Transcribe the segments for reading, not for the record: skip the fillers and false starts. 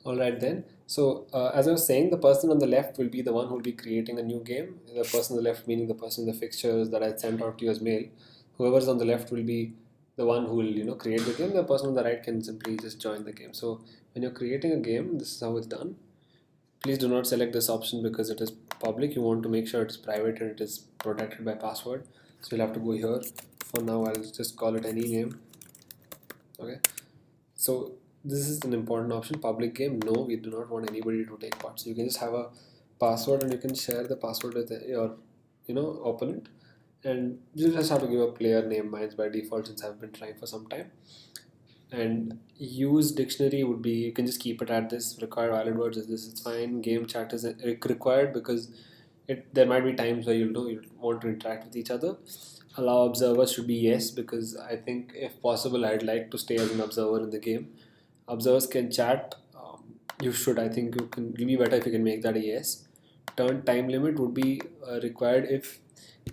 All right then. So as I was saying, the person on the left will be the one who will be creating a new game. The person on the left meaning the person in the fixtures that I sent out to you as mail. Whoever's on the left will be the one who will create the game. The person on the right can simply just join the game. So when you're creating a game, this is how it's done. Please do not select this option because it is public. You want to make sure it is private and it is protected by password. So you'll have to go here. For now, I'll just call it any name. Okay. So this is an important option. Public game. No, we do not want anybody to take part. So you can just have a password and you can share the password with your opponent. And you just have to give a player name. Mine's by default since I've been trying for some time. And use dictionary would be, you can just keep it at this. Require valid words is this, it's fine. Game chat is required because there might be times where you want to interact with each other. Allow observers should be yes, because I think if possible I'd like to stay as an observer in the game. Observers can chat. You should, I think you can, it'll be better if you can make that a yes. Turn time limit would be required if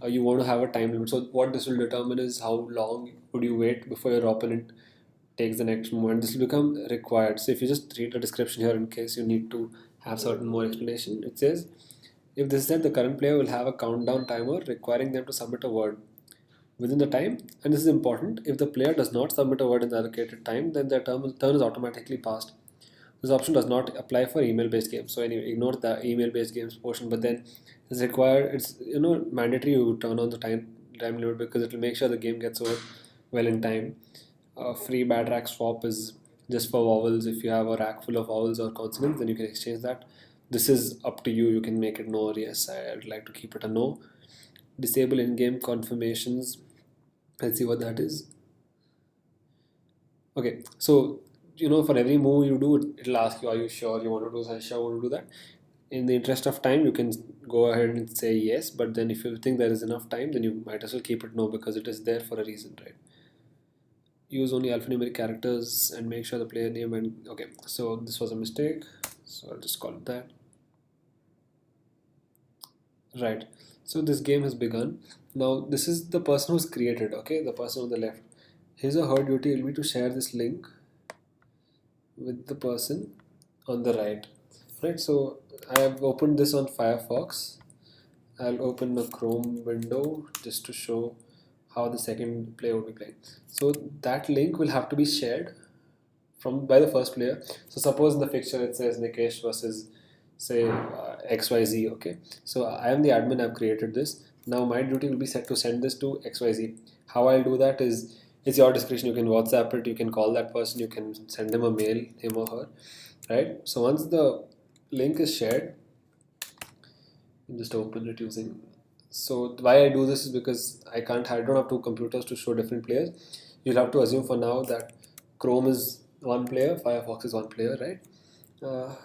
you want to have a time limit. So what this will determine is how long would you wait before your opponent takes the next move, and this will become required. So if you just read the description here in case you need to have certain more explanation, it says if this is that the current player will have a countdown timer requiring them to submit a word within the time, and this is important. If the player does not submit a word in the allocated time, then their turn is automatically passed. This option does not apply for email-based games. So anyway, ignore the email-based games portion. But then it's required. It's mandatory you turn on the time limit because it will make sure the game gets over well in time. Free bad rack swap is just for vowels. If you have a rack full of vowels or consonants, then you can exchange that. This is up to you. You can make it no or yes. I'd like to keep it a no. Disable in-game confirmations. Let's see what that is. Okay, so for every move you do, it'll ask you, are you sure you want to do this? Sure, I want to do that. In the interest of time, you can go ahead and say yes, but then if you think there is enough time, then you might as well keep it no because it is there for a reason, right? Use only alphanumeric characters and make sure the player name and okay. So this was a mistake, so I'll just call it that. Right. So this game has begun. Now this is the person who's created. Okay, the person on the left. His or her duty will be to share this link with the person on the right. Right. So I have opened this on Firefox. I'll open a Chrome window just to show how the second player will be playing. So that link will have to be shared by the first player. So suppose in the fixture it says Nikesh versus say XYZ. Okay, so I am the admin. I've created this. Now my duty will be set to send this to XYZ. How I'll do that is it's your discretion. You can WhatsApp it. You can call that person. You can send them a mail, him or her. Right. So once the link is shared, you just open it using. So why I do this is because I don't have two computers to show different players. You'll have to assume for now that Chrome is one player, Firefox is one player, right?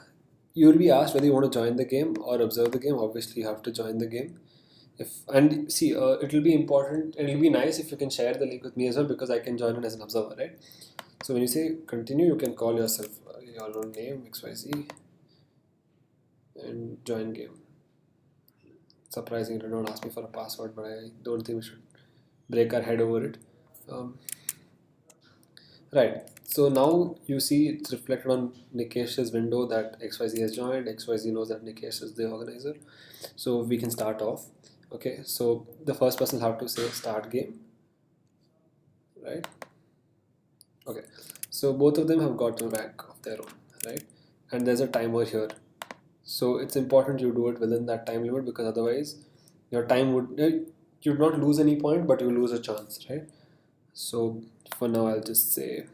You will be asked whether you want to join the game or observe the game. Obviously, you have to join the game. It will be important. It will be nice if you can share the link with me as well because I can join it as an observer, right? So when you say continue, you can call yourself your own name XYZ and join game. Surprising, they don't ask me for a password, but I don't think we should break our head over it. Right, so now you see it's reflected on Nikesh's window that XYZ has joined. XYZ knows that Nikesh is the organizer. So we can start off. Okay, so the first person will have to say start game. Right? Okay, so both of them have got a rank of their own, right? And there's a timer here. So it's important you do it within that time limit because otherwise your time you'd not lose any point, but you lose a chance, right? So for now I'll just say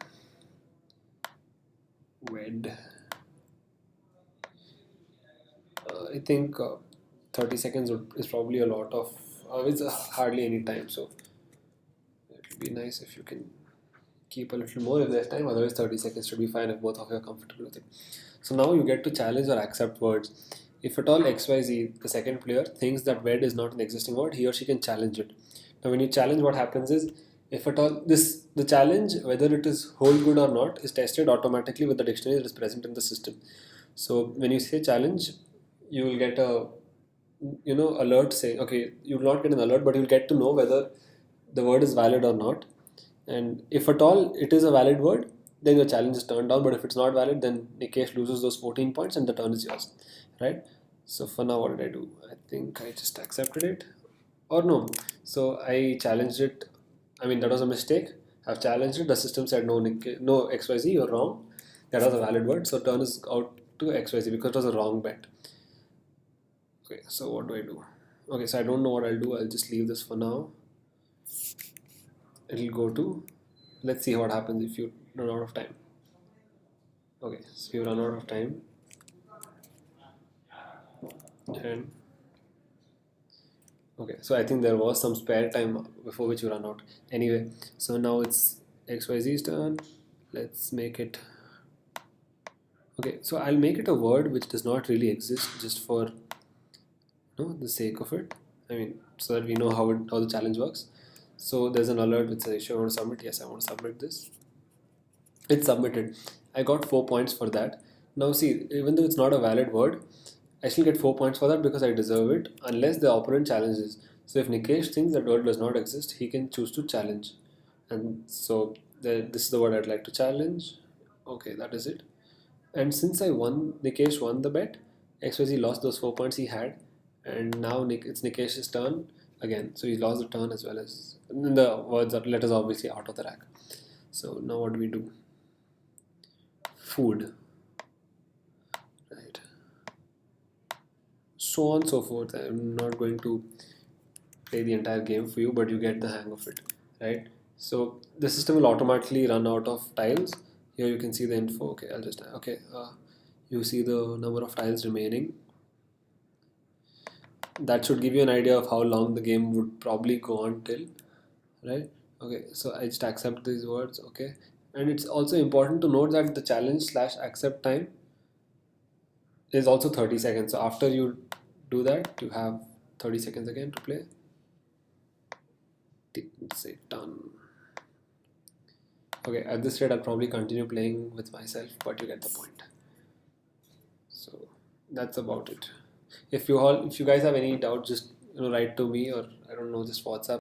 wed. I think 30 seconds is probably a lot of it's hardly any time, so it'll be nice if you can keep a little more if there's time. Otherwise 30 seconds should be fine if both of you are comfortable with it. So now you get to challenge or accept words. If at all XYZ, the second player, thinks that wed is not an existing word, he or she can challenge it. Now when you challenge, what happens is, if at all the challenge, whether it is hold good or not, is tested automatically with the dictionary that is present in the system. So when you say challenge, you will get a alert saying, okay, you will not get an alert, but you'll get to know whether the word is valid or not. And if at all it is a valid word, then your challenge is turned down. But if it's not valid, then Nikesh loses those 14 points and the turn is yours, right? So for now, what did I do? I think I just accepted it, or no. So I challenged it. I mean, that was a mistake. I've challenged it. The system said no, no XYZ, you're wrong. That was a valid word. So turn is out to XYZ because it was a wrong bet. Okay, so what do I do? Okay, so I don't know what I'll do. I'll just leave this for now. It'll go to, let's see what happens if you run out of time. Okay, so you run out of time, and okay, so I think there was some spare time before which you run out. Anyway, so now it's XYZ's turn. Let's make it, okay, so I'll make it a word which does not really exist, just for the sake of it. I mean, so that we know how the challenge works. So there's an alert which says, "You want to submit?" Yes, I want to submit this. It's submitted. I got 4 points for that. Now see, even though it's not a valid word, I still get 4 points for that because I deserve it, unless the opponent challenges. So if Nikesh thinks that word does not exist, he can choose to challenge. And so this is the word I'd like to challenge. Okay, that is it. And since I won, Nikesh won the bet. XYZ lost those 4 points he had, and now it's Nikesh's turn again. So he lost the turn as well as, and the words are letters obviously out of the rack. So now what do we do? Food, right? So on and so forth. I'm not going to play the entire game for you, but you get the hang of it, right? So the system will automatically run out of tiles. Here you can see the info. Okay, I'll just you see the number of tiles remaining. That should give you an idea of how long the game would probably go on till, right? Okay, so I just accept these words. Okay, and it's also important to note that the challenge slash accept time is also 30 seconds. So after you do that, you have 30 seconds again to play. Let's say done. Okay, at this rate I'll probably continue playing with myself, but you get the point. So that's about it. If you guys have any doubt, just write to me, or I don't know, just WhatsApp